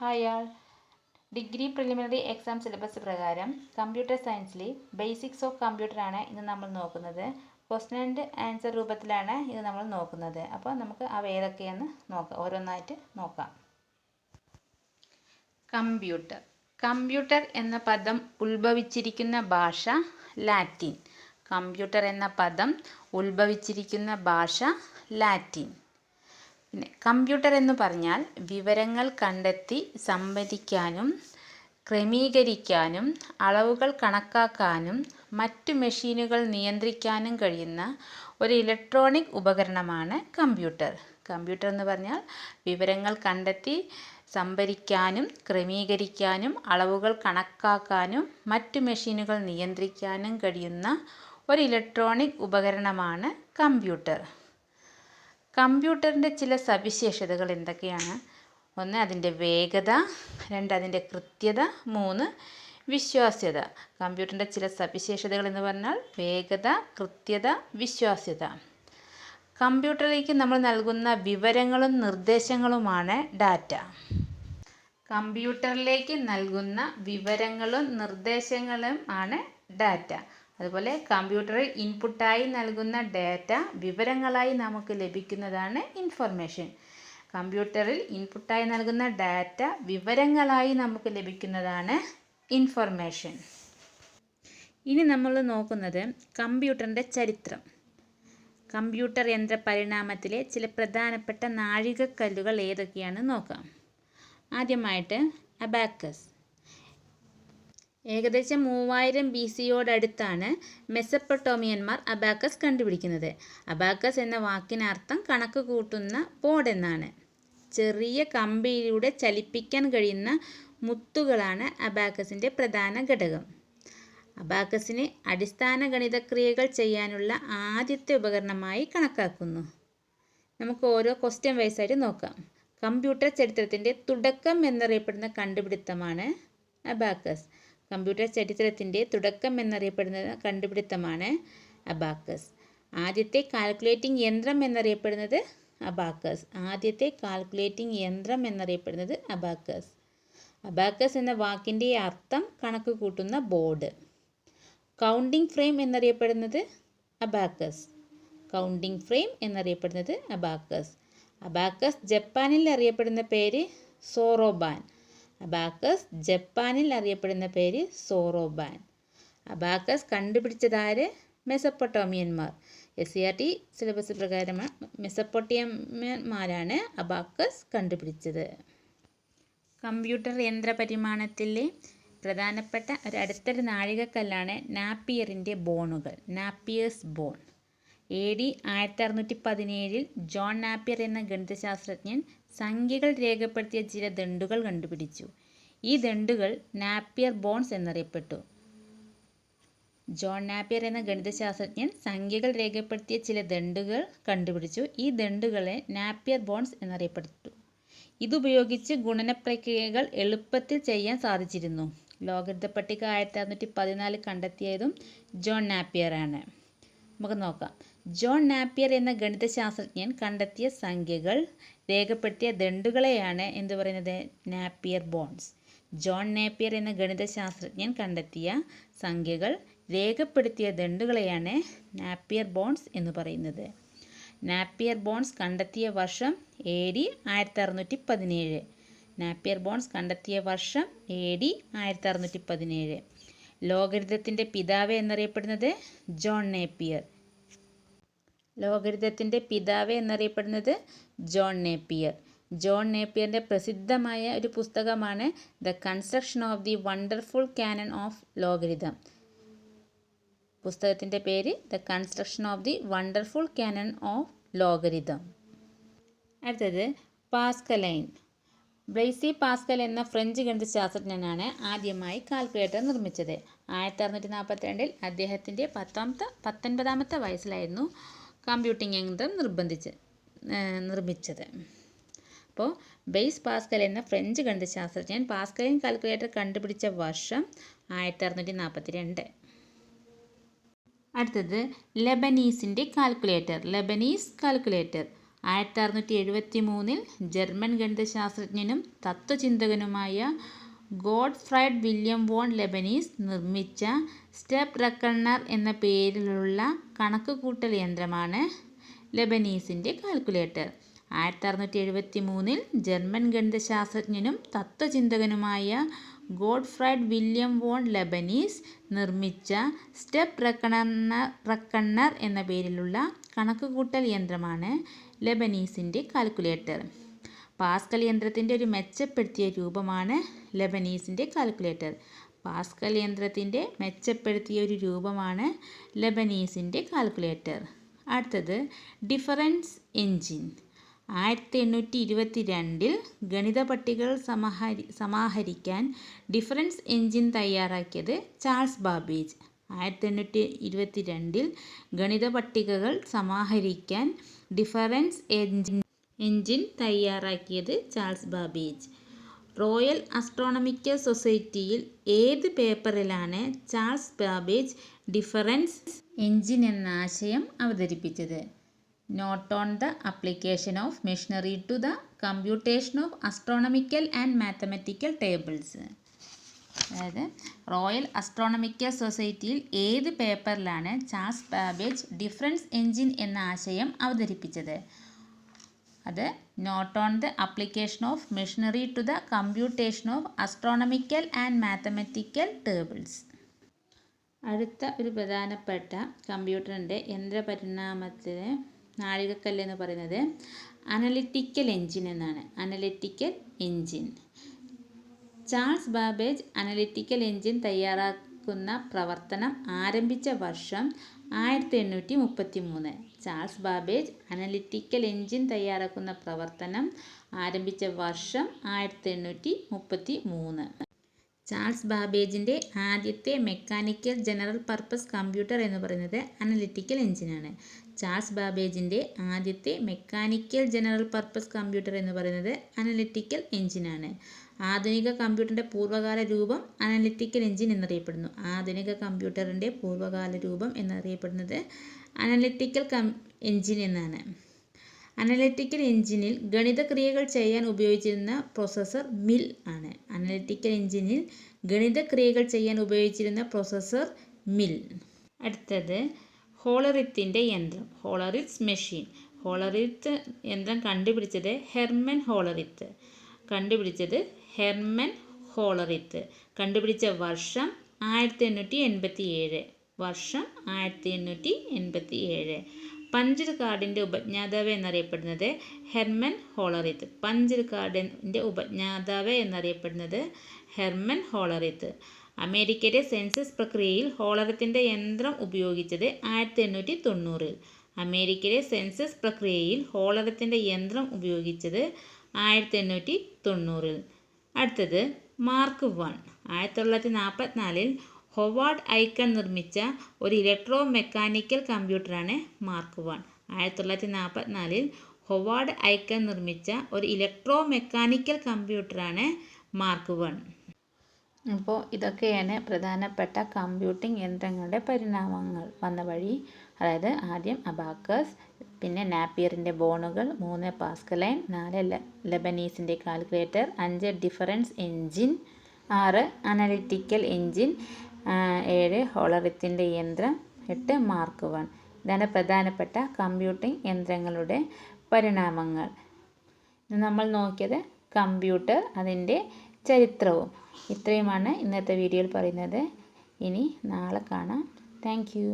Hi ആൾ. Degree preliminary exam syllabus പ്രകാരം computer സയൻസിലെ basics of കമ്പ്യൂട്ടറാണ് ഇന്ന് നമ്മൾ നോക്കുന്നത്. ക്വസ്റ്റ്യൻ ആൻഡ് ആൻസർ രൂപത്തിലാണ് ഇത് നമ്മൾ നോക്കുന്നത്. അപ്പോൾ നമുക്ക് അവ ഏതൊക്കെയെന്ന് നോക്കാം, ഓരോന്നായിട്ട് നോക്കാം. കമ്പ്യൂട്ടർ. കമ്പ്യൂട്ടർ എന്ന പദം ഉത്ഭവിച്ചിരിക്കുന്ന ഭാഷ ലാറ്റിൻ. കമ്പ്യൂട്ടർ എന്ന പദം ഉത്ഭവിച്ചിരിക്കുന്ന ഭാഷ ലാറ്റിൻ. പിന്നെ കമ്പ്യൂട്ടർ എന്ന് പറഞ്ഞാൽ വിവരങ്ങൾ കണ്ടെത്തി സംഭരിക്കാനും ക്രമീകരിക്കാനും അളവുകൾ കണക്കാക്കാനും മറ്റു മെഷീനുകൾ നിയന്ത്രിക്കാനും കഴിയുന്ന ഒരു ഇലക്ട്രോണിക് ഉപകരണമാണ് കമ്പ്യൂട്ടർ. കമ്പ്യൂട്ടർ എന്ന് പറഞ്ഞാൽ വിവരങ്ങൾ കണ്ടെത്തി സംഭരിക്കാനും ക്രമീകരിക്കാനും അളവുകൾ കണക്കാക്കാനും മറ്റു മെഷീനുകൾ നിയന്ത്രിക്കാനും കഴിയുന്ന ഒരു ഇലക്ട്രോണിക് ഉപകരണമാണ് കമ്പ്യൂട്ടർ. കമ്പ്യൂട്ടറിൻ്റെ ചില സവിശേഷതകൾ എന്തൊക്കെയാണ്? 1. അതിൻ്റെ വേഗത. 2. അതിൻ്റെ കൃത്യത. 3. വിശ്വാസ്യത. കമ്പ്യൂട്ടറിൻ്റെ ചില സവിശേഷതകൾ എന്ന് പറഞ്ഞാൽ വേഗത, കൃത്യത, വിശ്വാസ്യത. കമ്പ്യൂട്ടറിലേക്ക് നമ്മൾ നൽകുന്ന വിവരങ്ങളും നിർദ്ദേശങ്ങളുമാണ് ഡാറ്റ. കമ്പ്യൂട്ടറിലേക്ക് നൽകുന്ന വിവരങ്ങളും നിർദ്ദേശങ്ങളും ആണ് ഡാറ്റ. അതുപോലെ കമ്പ്യൂട്ടറിൽ ഇൻപുട്ടായി നൽകുന്ന ഡാറ്റ വിവരങ്ങളായി നമുക്ക് ലഭിക്കുന്നതാണ് ഇൻഫർമേഷൻ. കമ്പ്യൂട്ടറിൽ ഇൻപുട്ടായി നൽകുന്ന ഡാറ്റ വിവരങ്ങളായി നമുക്ക് ലഭിക്കുന്നതാണ് ഇൻഫർമേഷൻ. ഇനി നമ്മൾ നോക്കുന്നത് കമ്പ്യൂട്ടറിൻ്റെ ചരിത്രം. കമ്പ്യൂട്ടർ യന്ത്ര പരിണാമത്തിലെ ചില പ്രധാനപ്പെട്ട നാഴികക്കല്ലുകൾ ഏതൊക്കെയാണെന്ന് നോക്കാം. ആദ്യമായിട്ട് അബാക്കസ്. ഏകദേശം 3000 BC-യോടടുത്താണ് മെസപ്പൊട്ടോമിയന്മാർ അബാക്കസ് കണ്ടുപിടിക്കുന്നത്. അബാക്കസ് എന്ന വാക്കിനർത്ഥം കണക്ക് കൂട്ടുന്ന ബോർഡ് എന്നാണ്. ചെറിയ കമ്പിയിലൂടെ ചലിപ്പിക്കാൻ കഴിയുന്ന മുത്തുകളാണ് അബാക്കസിൻ്റെ പ്രധാന ഘടകം. അബാക്കസിനെ അടിസ്ഥാന ഗണിതക്രിയകൾ ചെയ്യാനുള്ള ആദ്യത്തെ ഉപകരണമായി കണക്കാക്കുന്നു. നമുക്ക് ഓരോ ക്വസ്റ്റ്യൻ വൈസായിട്ട് നോക്കാം. കമ്പ്യൂട്ടർ ചരിത്രത്തിൻ്റെ തുടക്കം എന്നറിയപ്പെടുന്ന കണ്ടുപിടുത്തമാണ് അബാക്കസ്. കമ്പ്യൂട്ടർ ചരിത്രത്തിൻ്റെ തുടക്കം എന്നറിയപ്പെടുന്ന കണ്ടുപിടുത്തമാണ് അബാക്കസ്. ആദ്യത്തെ കാൽക്കുലേറ്റിംഗ് യന്ത്രം എന്നറിയപ്പെടുന്നത് അബാക്കസ്. ആദ്യത്തെ കാൽക്കുലേറ്റിംഗ് യന്ത്രം എന്നറിയപ്പെടുന്നത് അബാക്കസ്. അബാക്കസ് എന്ന വാക്കിൻ്റെ അർത്ഥം കണക്ക് കൂട്ടുന്ന ബോർഡ്. കൗണ്ടിംഗ് ഫ്രെയിം എന്നറിയപ്പെടുന്നത് അബാക്കസ്. കൗണ്ടിംഗ് ഫ്രെയിം എന്നറിയപ്പെടുന്നത് അബാക്കസ്. അബാക്കസ് ജപ്പാനിൽ അറിയപ്പെടുന്ന പേര് സോറോബാൻ. അബാക്കസ് ജപ്പാനിൽ അറിയപ്പെടുന്ന പേര് സോറോബാൻ. അബാക്കസ് കണ്ടുപിടിച്ചതാര്? മെസപ്പൊട്ടോമിയന്മാർ. SCERT സിലബസ് പ്രകാരം മെസപ്പൊട്ടോമിയന്മാരാണ് അബാക്കസ് കണ്ടുപിടിച്ചത്. കമ്പ്യൂട്ടർ യന്ത്രപരിമാണത്തിലെ പ്രധാനപ്പെട്ട അടുത്തൊരു നാഴികക്കല്ലാണ് നാപ്പിയറിൻ്റെ ബോണുകൾ. നാപ്പിയേഴ്സ് ബോൺ. AD 1617 ജോൺ നാപ്പിയർ എന്ന ഗണിതശാസ്ത്രജ്ഞൻ സംഖ്യകൾ രേഖപ്പെടുത്തിയ ചില ദണ്ഡുകൾ കണ്ടുപിടിച്ചു. ഈ ദണ്ഡുകൾ നാപ്പിയർ ബോൺസ് എന്നറിയപ്പെട്ടു. ജോൺ നാപ്പിയർ എന്ന ഗണിതശാസ്ത്രജ്ഞൻ സംഖ്യകൾ രേഖപ്പെടുത്തിയ ചില ദണ്ഡുകൾ കണ്ടുപിടിച്ചു. ഈ ദണ്ഡുകളെ നാപ്പിയർ ബോൺസ് എന്നറിയപ്പെട്ടു. ഇതുപയോഗിച്ച് ഗുണന പ്രക്രിയകൾ എളുപ്പത്തിൽ ചെയ്യാൻ സാധിച്ചിരുന്നു. ലോഗരിഥ പട്ടിക 1614 കണ്ടെത്തിയതും ജോൺ നാപ്പിയർ ആണ്. നമുക്ക് നോക്കാം. ജോൺ നാപ്പിയർ എന്ന ഗണിതശാസ്ത്രജ്ഞൻ കണ്ടെത്തിയ സംഖ്യകൾ രേഖപ്പെടുത്തിയ ദണ്ഡുകളെയാണ് എന്ത് പറയുന്നത്? Napier bones. ജോൺ നാപ്പിയർ എന്ന ഗണിതശാസ്ത്രജ്ഞൻ കണ്ടെത്തിയ സംഖ്യകൾ രേഖപ്പെടുത്തിയ ദണ്ഡുകളെയാണ് നാപ്പിയർ ബോൺസ് എന്ന് പറയുന്നത്. നാപ്പിയർ ബോൺസ് കണ്ടെത്തിയ വർഷം AD 1617. നാപ്പിയർ ബോൺസ് കണ്ടെത്തിയ വർഷം AD 1617. ലോഗരിഥത്തിൻ്റെ പിതാവ് എന്നറിയപ്പെടുന്നത് ജോൺ നേപ്പിയർ. ലോഗരിഥത്തിൻ്റെ പിതാവ് എന്നറിയപ്പെടുന്നത് ജോൺ നേപ്പിയർ. ജോൺ നേപ്പിയറിൻ്റെ പ്രസിദ്ധമായ ഒരു പുസ്തകമാണ് the construction of the wonderful canon of logarithm. പുസ്തകത്തിൻ്റെ പേര് the construction of the wonderful canon of logarithm. അടുത്തത് പാസ്കലൈൻ. ബ്ലൈസി പാസ്കൽ എന്ന ഫ്രഞ്ച് ഗണിതശാസ്ത്രജ്ഞനാണ് ആദ്യമായി കാൽക്കുലേറ്റർ നിർമ്മിച്ചത്. 1642 അദ്ദേഹത്തിൻ്റെ 19ാമത്തെ വയസ്സിലായിരുന്നു കമ്പ്യൂട്ടിംഗ് യന്ത്രം നിർമ്മിച്ചത്. അപ്പോൾ ബ്ലൈസ് പാസ്കൽ എന്ന ഫ്രഞ്ച് ഗണിതശാസ്ത്രജ്ഞൻ പാസ്കലിൻ കാൽക്കുലേറ്റർ കണ്ടുപിടിച്ച വർഷം 1642. അടുത്തത് ലെബനീസിൻ്റെ കാൽക്കുലേറ്റർ. ലെബനീസ് കാൽക്കുലേറ്റർ 1673 ജർമ്മൻ ഗണിതശാസ്ത്രജ്ഞനും തത്വചിന്തകനുമായ ഗോഡ്ഫ്രൈഡ് വില്യം വോൺ ലെബനീസ് നിർമ്മിച്ച സ്റ്റെപ്പ് റെക്കണർ എന്ന പേരിലുള്ള കണക്കുകൂട്ടൽ യന്ത്രമാണ് ലെബനീസിൻ്റെ കാൽക്കുലേറ്റർ. 1673 ജർമ്മൻ ഗണിതശാസ്ത്രജ്ഞനും തത്വചിന്തകനുമായ ഗോഡ്ഫ്രൈഡ് വില്യം വോൺ ലെബനീസ് നിർമ്മിച്ച സ്റ്റെപ്പ് റെക്കണർ എന്ന പേരിലുള്ള കണക്കുകൂട്ടൽ യന്ത്രമാണ് ലെബനീസിൻ്റെ കാൽക്കുലേറ്റർ. പാസ്കൽ യന്ത്രത്തിൻ്റെ ഒരു മെച്ചപ്പെടുത്തിയ രൂപമാണ് ലെബനീസിൻ്റെ കാൽക്കുലേറ്റർ. പാസ്കൽ യന്ത്രത്തിൻ്റെ മെച്ചപ്പെടുത്തിയ ഒരു രൂപമാണ് ലെബനീസിൻ്റെ കാൽക്കുലേറ്റർ. അടുത്തത് ഡിഫറൻസ് എൻജിൻ. 1822 ഗണിത പട്ടികകൾ സമാഹരിക്കാൻ ഡിഫറൻസ് എൻജിൻ തയ്യാറാക്കിയത് ചാൾസ് ബാബേജ്. 1822 ഗണിത പട്ടികകൾ സമാഹരിക്കാൻ ഡിഫറൻസ് എൻജിൻ തയ്യാറാക്കിയത് ചാൾസ് ബാബേജ്. റോയൽ ആസ്ട്രോണമിക്കൽ സൊസൈറ്റിയിൽ ഏത് പേപ്പറിലാണ് ചാൾസ് ബാബേജ് ഡിഫറൻസ് എൻജിൻ എന്ന ആശയം അവതരിപ്പിച്ചത്? Note on the application of machinery to the computation of astronomical and mathematical tables. അതായത് റോയൽ ആസ്ട്രോണമിക്കൽ സൊസൈറ്റിയിൽ ഏത് പേപ്പറിലാണ് ചാൾസ് ബാബേജ് ഡിഫറൻസ് എൻജിൻ എന്ന ആശയം അവതരിപ്പിച്ചത്? അത് note on the application of machinery to the computation of astronomical and mathematical tables. അടുത്ത ഒരു പ്രധാനപ്പെട്ട കമ്പ്യൂട്ടറിൻ്റെ യന്ത്രപരിണാമത്തിന് നാഴികക്കല്ല് എന്ന് പറയുന്നത് അനലിറ്റിക്കൽ എൻജിൻ എന്നാണ്. Analytical engine. Charles Babbage analytical engine തയ്യാറാക്കുന്ന പ്രവർത്തനം ആരംഭിച്ച വർഷം 1833. ചാൾസ് ബാബേജ് അനലിറ്റിക്കൽ എൻജിൻ തയ്യാറാക്കുന്ന പ്രവർത്തനം ആരംഭിച്ച വർഷം 1833. ചാൾസ് ബാബേജിൻ്റെ ആദ്യത്തെ മെക്കാനിക്കൽ ജനറൽ പർപ്പസ് കമ്പ്യൂട്ടർ എന്ന് പറയുന്നത് അനലിറ്റിക്കൽ എൻജിനാണ്. ചാൾസ് ബാബേജിൻ്റെ ആദ്യത്തെ മെക്കാനിക്കൽ ജനറൽ പർപ്പസ് കമ്പ്യൂട്ടർ എന്ന് പറയുന്നത് അനലിറ്റിക്കൽ എൻജിനാണ്. ആധുനിക കമ്പ്യൂട്ടറിൻ്റെ പൂർവ്വകാല രൂപം അനലിറ്റിക്കൽ എൻജിൻ എന്നറിയപ്പെടുന്നു. ആധുനിക കമ്പ്യൂട്ടറിൻ്റെ പൂർവ്വകാല രൂപം എന്നറിയപ്പെടുന്നത് അനലിറ്റിക്കൽ എൻജിൻ എന്നാണ്. അനലിറ്റിക്കൽ എൻജിനിൽ ഗണിതക്രിയകൾ ചെയ്യാൻ ഉപയോഗിച്ചിരുന്ന പ്രോസസ്സർ മിൽ ആണ്. അനലിറ്റിക്കൽ എൻജിനിൽ ഗണിതക്രിയകൾ ചെയ്യാൻ ഉപയോഗിച്ചിരുന്ന പ്രോസസ്സർ മിൽ. അടുത്തത് ഹോളറിത്തിൻ്റെ യന്ത്രം. ഹോളറിത്സ് മെഷീൻ. ഹോളറിത്ത് യന്ത്രം കണ്ടുപിടിച്ചത് ഹെർമൻ ഹോളറിത്ത്. കണ്ടുപിടിച്ച വർഷം 1887. 1887. പഞ്ചർ കാർഡിൻ്റെ ഉപജ്ഞാതാവ് എന്നറിയപ്പെടുന്നത് ഹെർമൻ ഹോളറിത്ത്. അമേരിക്കയിലെ സെൻസസ് പ്രക്രിയയിൽ ഹോളറിത്തിൻ്റെ യന്ത്രം ഉപയോഗിച്ചത് 1890. അമേരിക്കയിലെ സെൻസസ് പ്രക്രിയയിൽ ഹോളറിത്തിൻ്റെ യന്ത്രം ഉപയോഗിച്ചത് 1890. അടുത്തത് മാർക്ക് 1. 1944 ഹൊവാർഡ് ഐക്കൺ നിർമ്മിച്ച ഒരു ഇലക്ട്രോ മെക്കാനിക്കൽ കമ്പ്യൂട്ടറാണ് മാർക്ക് 1. 1944 ഹൊവാർഡ് ഐക്കൺ നിർമ്മിച്ച ഒരു ഇലക്ട്രോ മെക്കാനിക്കൽ കമ്പ്യൂട്ടറാണ് മാർക്ക് 1. അപ്പോൾ ഇതൊക്കെയാണ് പ്രധാനപ്പെട്ട കമ്പ്യൂട്ടിംഗ് യന്ത്രങ്ങളുടെ പരിണാമങ്ങൾ വന്ന വഴി. അതായത് ആദ്യം അബാക്കസ്, പിന്നെ നാപ്പിയറിൻ്റെ ബോണുകൾ, 3 പാസ്കലൈൻ, 4 ലെബനീസിൻ്റെ calculator, 5 difference engine, 6 analytical engine, 7 ഹോളറിത്തിൻ്റെ യന്ത്രം, 8 മാർക്ക് 1. ഇതാണ് പ്രധാനപ്പെട്ട കമ്പ്യൂട്ടിംഗ് യന്ത്രങ്ങളുടെ പരിണാമങ്ങൾ. നമ്മൾ നോക്കിയത് കമ്പ്യൂട്ടർ, അതിൻ്റെ ചരിത്രവും. ഇത്രയുമാണ് ഇന്നത്തെ വീഡിയോയിൽ പറയുന്നത്. ഇനി നാളെ കാണാം. Thank you.